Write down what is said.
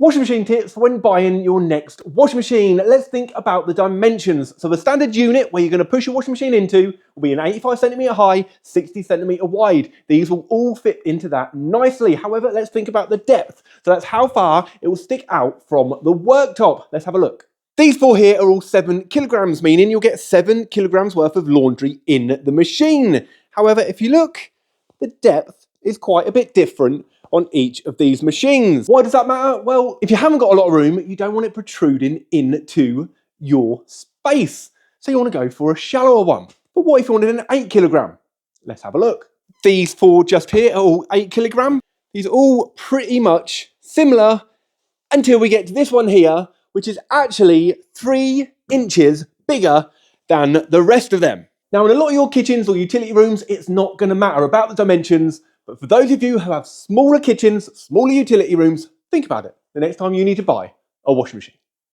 Washing machine tips when buying your next washing machine. Let's think about the dimensions. So the standard unit where you're going to push your washing machine into will be an 85cm high, 60cm wide. These will all fit into that nicely. However, let's think about the depth. So that's how far it will stick out from the worktop. Let's have a look. These four here are all 7 kilograms, meaning you'll get 7 kilograms worth of laundry in the machine. However, if you look, the depth is quite a bit different on each of these machines. Why does that matter? Well, if you haven't got a lot of room, you don't want it protruding into your space. So you want to go for a shallower one. But what if you wanted an 8 kilogram? Let's have a look. These four just here are all 8 kilogram. These are all pretty much similar until we get to this one here, which is actually 3 inches bigger than the rest of them. Now, in a lot of your kitchens or utility rooms, it's not going to matter about the dimensions, but for those of you who have smaller kitchens, smaller utility rooms, think about it the next time you need to buy a washing machine.